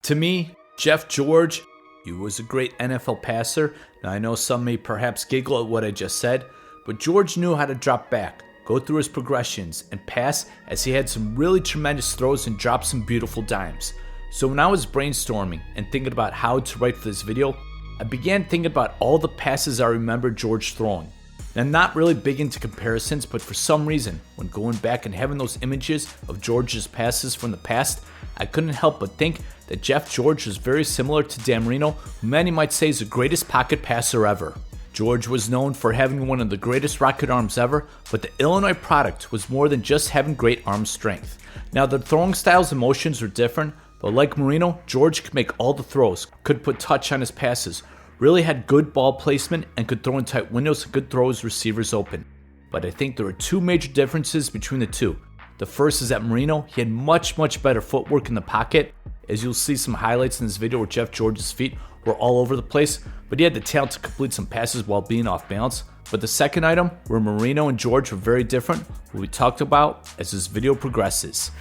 To me, Jeff George, he was a great NFL passer. Now I know some may perhaps giggle at what I just said, but George knew how to drop back, go through his progressions, and pass, as he had some really tremendous throws and dropped some beautiful dimes. So when I was brainstorming and thinking about how to write for this video, I began thinking about all the passes I remember George throwing. Now, I'm not really big into comparisons, but for some reason, when going back and having those images of George's passes from the past, I couldn't help but think that Jeff George was very similar to Dan Marino, who many might say is the greatest pocket passer ever. George was known for having one of the greatest rocket arms ever, but the Illinois product was more than just having great arm strength. Now, the throwing styles and motions were different, but like Marino, George could make all the throws, could put touch on his passes, really had good ball placement, and could throw in tight windows and could throw his receivers open. But I think there are two major differences between the two. The first is that Marino, he had much better footwork in the pocket. As you'll see some highlights in this video where Jeff George's feet were all over the place, but he had the talent to complete some passes while being off balance. But the second item, where Marino and George were very different, will be talked about as this video progresses.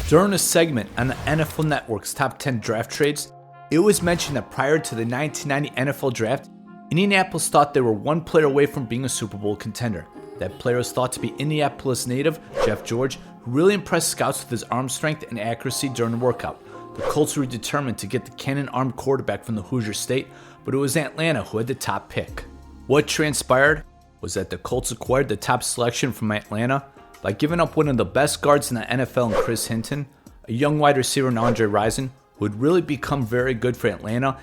During a segment on the NFL Network's Top 10 Draft Trades, it was mentioned that prior to the 1990 NFL Draft, Indianapolis thought they were one player away from being a Super Bowl contender. That player is thought to be Indianapolis native Jeff George, who really impressed scouts with his arm strength and accuracy during the workout. The Colts were determined to get the cannon-armed quarterback from the Hoosier State, but it was Atlanta who had the top pick. What transpired was that the Colts acquired the top selection from Atlanta by giving up one of the best guards in the NFL in Chris Hinton, a young wide receiver in Andre Rison, who would really become very good for Atlanta,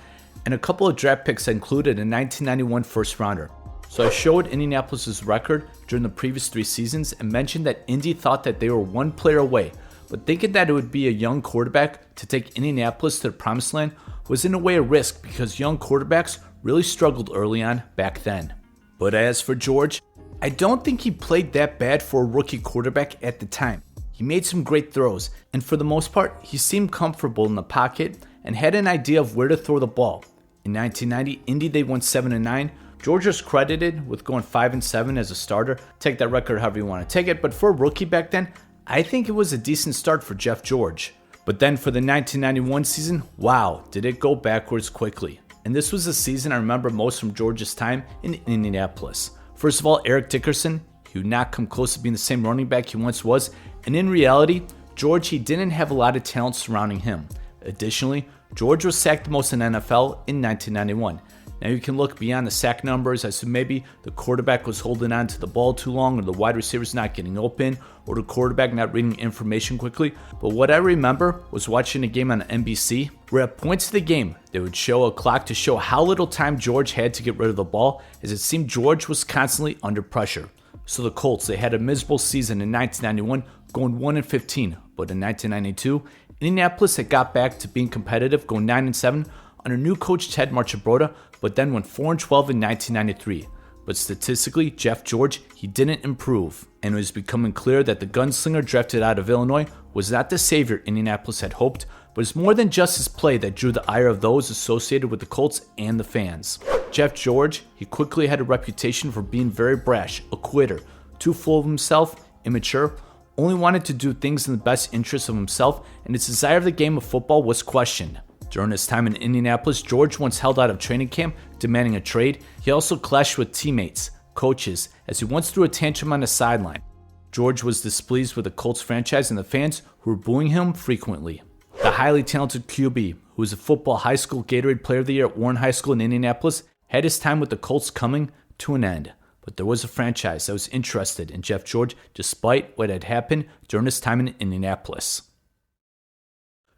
and a couple of draft picks that included a 1991 first rounder. So I showed Indianapolis' record during the previous 3 seasons and mentioned that Indy thought that they were one player away, but thinking that it would be a young quarterback to take Indianapolis to the promised land was in a way a risk because young quarterbacks really struggled early on back then. But as for George, I don't think he played that bad for a rookie quarterback at the time. He made some great throws, and for the most part, he seemed comfortable in the pocket and had an idea of where to throw the ball. In 1990, Indy they went 7-9. George was credited with going 5-7 as a starter. Take that record however you want to take it, but for a rookie back then, I think it was a decent start for Jeff George. But then for the 1991 season, wow, did it go backwards quickly. And this was the season I remember most from George's time in Indianapolis. First of all, Eric Dickerson, he would not come close to being the same running back he once was, and in reality, George, he didn't have a lot of talent surrounding him. Additionally, George was sacked the most in NFL in 1991. Now you can look beyond the sack numbers as to maybe the quarterback was holding on to the ball too long, or the wide receivers not getting open, or the quarterback not reading information quickly. But what I remember was watching a game on NBC where at points of the game, they would show a clock to show how little time George had to get rid of the ball, as it seemed George was constantly under pressure. So the Colts, they had a miserable season in 1991, going 1-15, but in 1992, Indianapolis had got back to being competitive, going 9-7 under new coach Ted Marchibroda, but then went 4-12 in 1993. But statistically, Jeff George, he didn't improve, and it was becoming clear that the gunslinger drafted out of Illinois was not the savior Indianapolis had hoped, but it's more than just his play that drew the ire of those associated with the Colts and the fans. Jeff George, he quickly had a reputation for being very brash, a quitter, too full of himself, immature, only wanted to do things in the best interest of himself, and his desire of the game of football was questioned. During his time in Indianapolis, George once held out of training camp demanding a trade. He also clashed with teammates, coaches, as he once threw a tantrum on the sideline. George was displeased with the Colts franchise and the fans who were booing him frequently. The highly talented QB, who was a football high school Gatorade Player of the Year at Warren High School in Indianapolis, had his time with the Colts coming to an end. But there was a franchise that was interested in Jeff George despite what had happened during his time in Indianapolis.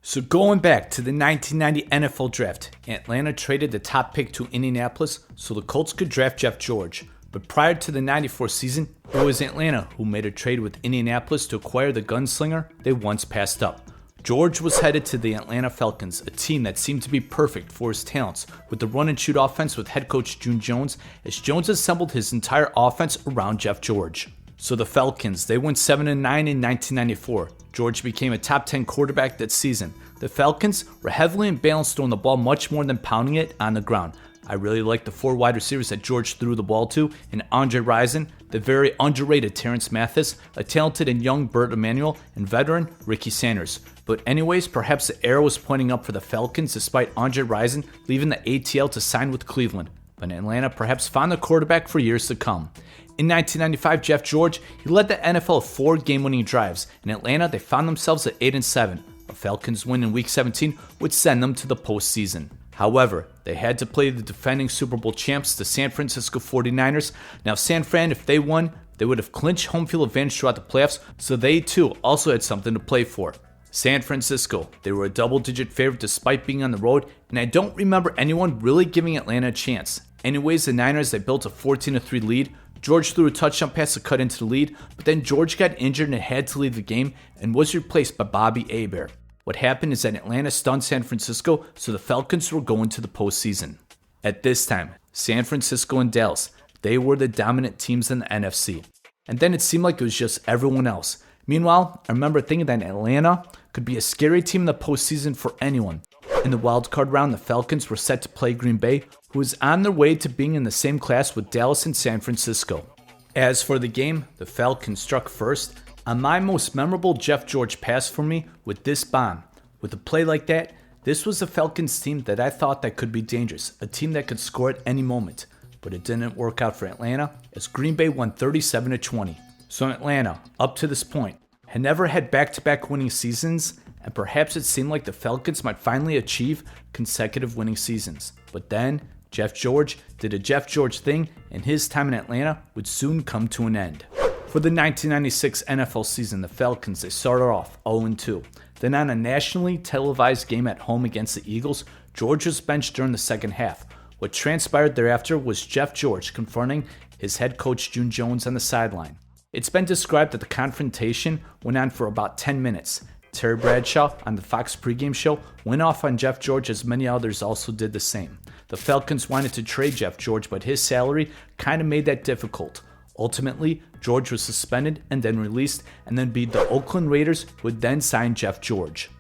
So going back to the 1990 NFL Draft, Atlanta traded the top pick to Indianapolis so the Colts could draft Jeff George. But prior to the 94 season, it was Atlanta who made a trade with Indianapolis to acquire the gunslinger they once passed up. George was headed to the Atlanta Falcons, a team that seemed to be perfect for his talents, with the run-and-shoot offense with head coach June Jones, as Jones assembled his entire offense around Jeff George. So the Falcons, they went 7-9 in 1994. George became a top 10 quarterback that season. The Falcons were heavily imbalanced throwing the ball much more than pounding it on the ground. I really liked the 4 wide receivers that George threw the ball to, and Andre Rison, the very underrated Terrence Mathis, a talented and young Burt Emanuel, and veteran Ricky Sanders. But anyways, perhaps the arrow was pointing up for the Falcons despite Andre Rison leaving the ATL to sign with Cleveland. But Atlanta perhaps found the quarterback for years to come. In 1995, Jeff George, he led the NFL with 4 game-winning drives. In Atlanta, they found themselves at 8-7. A Falcons win in Week 17 would send them to the postseason. However, they had to play the defending Super Bowl champs, the San Francisco 49ers. Now, San Fran, if they won, they would have clinched home field advantage throughout the playoffs, so they too also had something to play for. San Francisco, they were a double-digit favorite despite being on the road, and I don't remember anyone really giving Atlanta a chance. Anyways, the Niners, they built a 14-3 lead. George threw a touchdown pass to cut into the lead, but then George got injured and had to leave the game and was replaced by Bobby Hebert. What happened is that Atlanta stunned San Francisco, so the Falcons were going to the postseason. At this time, San Francisco and Dallas, they were the dominant teams in the NFC. And then it seemed like it was just everyone else. Meanwhile, I remember thinking that Atlanta could be a scary team in the postseason for anyone. In the wildcard round, the Falcons were set to play Green Bay, who was on their way to being in the same class with Dallas and San Francisco. As for the game, the Falcons struck first on my most memorable Jeff George pass for me with this bomb. With a play like that, this was a Falcons team that I thought that could be dangerous, a team that could score at any moment. But it didn't work out for Atlanta, as Green Bay won 37-20. So Atlanta, up to this point, had never had back-to-back winning seasons, and perhaps it seemed like the Falcons might finally achieve consecutive winning seasons. But then, Jeff George did a Jeff George thing, and his time in Atlanta would soon come to an end. For the 1996 NFL season, the Falcons, they started off 0-2. Then on a nationally televised game at home against the Eagles, George was benched during the second half. What transpired thereafter was Jeff George confronting his head coach June Jones on the sideline. It's been described that the confrontation went on for about 10 minutes. Terry Bradshaw on the Fox pregame show went off on Jeff George, as many others also did the same. The Falcons wanted to trade Jeff George, but his salary kind of made that difficult. Ultimately, George was suspended and then released, and then beat the Oakland Raiders, who would then sign Jeff George.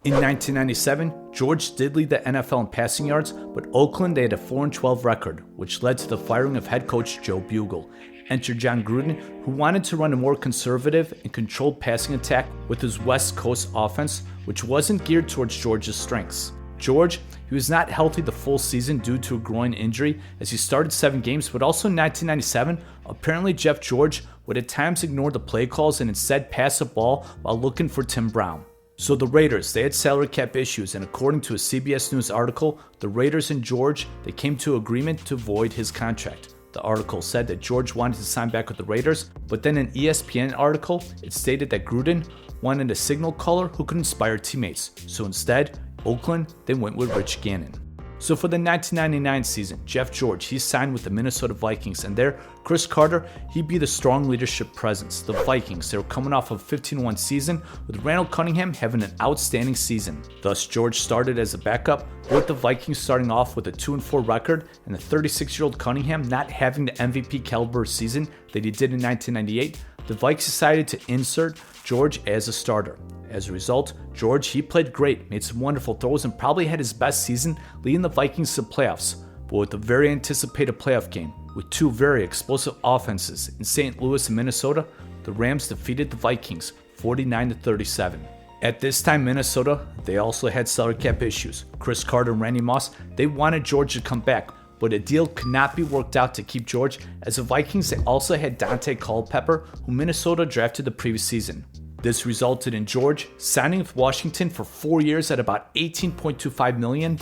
In 1997, George did lead the NFL in passing yards, but Oakland, they had a 4-12 record, which led to the firing of head coach Joe Bugle. Enter John Gruden, who wanted to run a more conservative and controlled passing attack with his West Coast offense, which wasn't geared towards George's strengths. George, he was not healthy the full season due to a groin injury as he started 7 games, but also in 1997, apparently Jeff George would at times ignore the play calls and instead pass the ball while looking for Tim Brown. So the Raiders, they had salary cap issues, and according to a CBS News article, the Raiders and George, they came to agreement to void his contract. The article said that George wanted to sign back with the Raiders, but then an ESPN article, it stated that Gruden wanted a signal caller who could inspire teammates. So instead, Oakland, they went with Rich Gannon. So for the 1999 season, Jeff George, he signed with the Minnesota Vikings, and there, Chris Carter, he'd be the strong leadership presence. The Vikings, they were coming off of a 15-1 season, with Randall Cunningham having an outstanding season. Thus, George started as a backup, with the Vikings starting off with a 2-4 record, and the 36-year-old Cunningham not having the MVP caliber season that he did in 1998, the Vikes decided to insert George as a starter. As a result, George, he played great, made some wonderful throws, and probably had his best season leading the Vikings to playoffs. But with a very anticipated playoff game, with 2 very explosive offenses in St. Louis and Minnesota, the Rams defeated the Vikings 49-37. At this time, Minnesota, they also had salary cap issues. Chris Carter and Randy Moss, they wanted George to come back, but a deal could not be worked out to keep George, as the Vikings, they also had Dante Culpepper, who Minnesota drafted the previous season. This resulted in George signing with Washington for 4 years at about $18.25 million,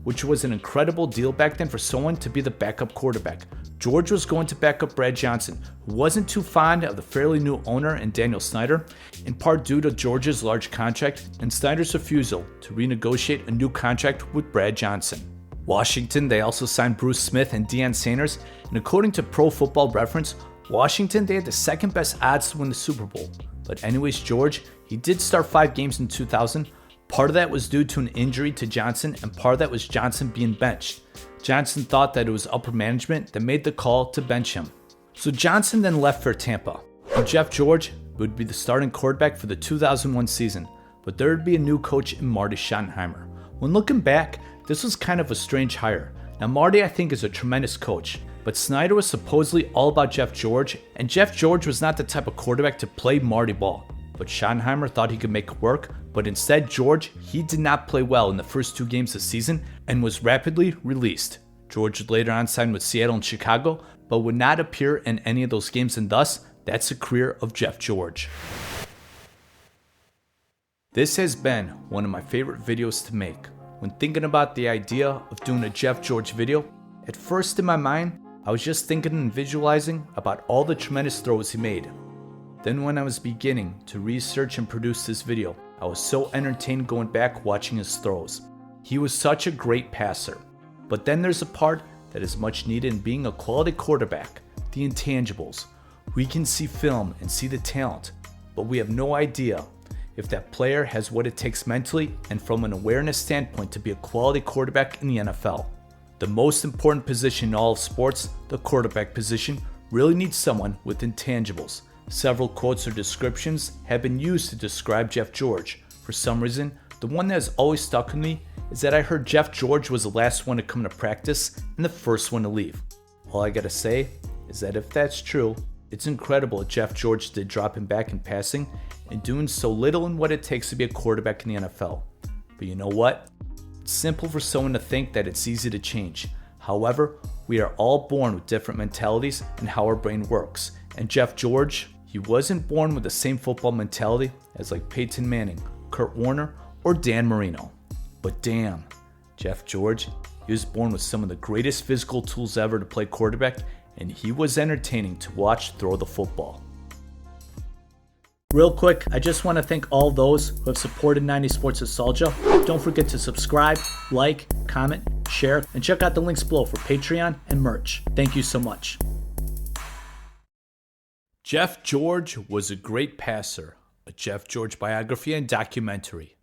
which was an incredible deal back then for someone to be the backup quarterback. George was going to back up Brad Johnson, who wasn't too fond of the fairly new owner and Daniel Snyder, in part due to George's large contract and Snyder's refusal to renegotiate a new contract with Brad Johnson. Washington, they also signed Bruce Smith and Deion Sanders, and according to Pro Football Reference, Washington, they had the second best odds to win the Super Bowl. But anyways, George, he did start 5 games in 2000. Part of that was due to an injury to Johnson, and part of that was Johnson being benched. Johnson thought that it was upper management that made the call to bench him. So Johnson then left for Tampa, and Jeff George would be the starting quarterback for the 2001 season, but there would be a new coach in Marty Schottenheimer. When looking back, this was kind of a strange hire. Now Marty, I think, is a tremendous coach, but Snyder was supposedly all about Jeff George, and Jeff George was not the type of quarterback to play Marty ball. but Schottenheimer thought he could make it work, but instead George, he did not play well in the first 2 games of the season and was rapidly released. George would later on sign with Seattle and Chicago, but would not appear in any of those games, and thus, that's the career of Jeff George. This has been one of my favorite videos to make. When thinking about the idea of doing a Jeff George video, at first in my mind, I was just thinking and visualizing about all the tremendous throws he made. Then when I was beginning to research and produce this video, I was so entertained going back watching his throws. He was such a great passer. But then there's a part that is much needed in being a quality quarterback, the intangibles. We can see film and see the talent, but we have no idea if that player has what it takes mentally and from an awareness standpoint to be a quality quarterback in the NFL. The most important position in all of sports, the quarterback position, really needs someone with intangibles. Several quotes or descriptions have been used to describe Jeff George. For some reason, the one that has always stuck with me is that I heard Jeff George was the last one to come to practice and the first one to leave. All I gotta say is that if that's true, it's incredible that Jeff George did drop him back in passing and doing so little in what it takes to be a quarterback in the NFL. But you know what? It's simple for someone to think that it's easy to change. However, we are all born with different mentalities and how our brain works. And Jeff George, he wasn't born with the same football mentality as like Peyton Manning, Kurt Warner, or Dan Marino. But damn, Jeff George, he was born with some of the greatest physical tools ever to play quarterback, and he was entertaining to watch throw the football. Real quick, I just want to thank all those who have supported 90 Sports Nostalgia. Don't forget to subscribe, like, comment, share, and check out the links below for Patreon and merch. Thank you so much. Jeff George was a great passer, a Jeff George biography and documentary.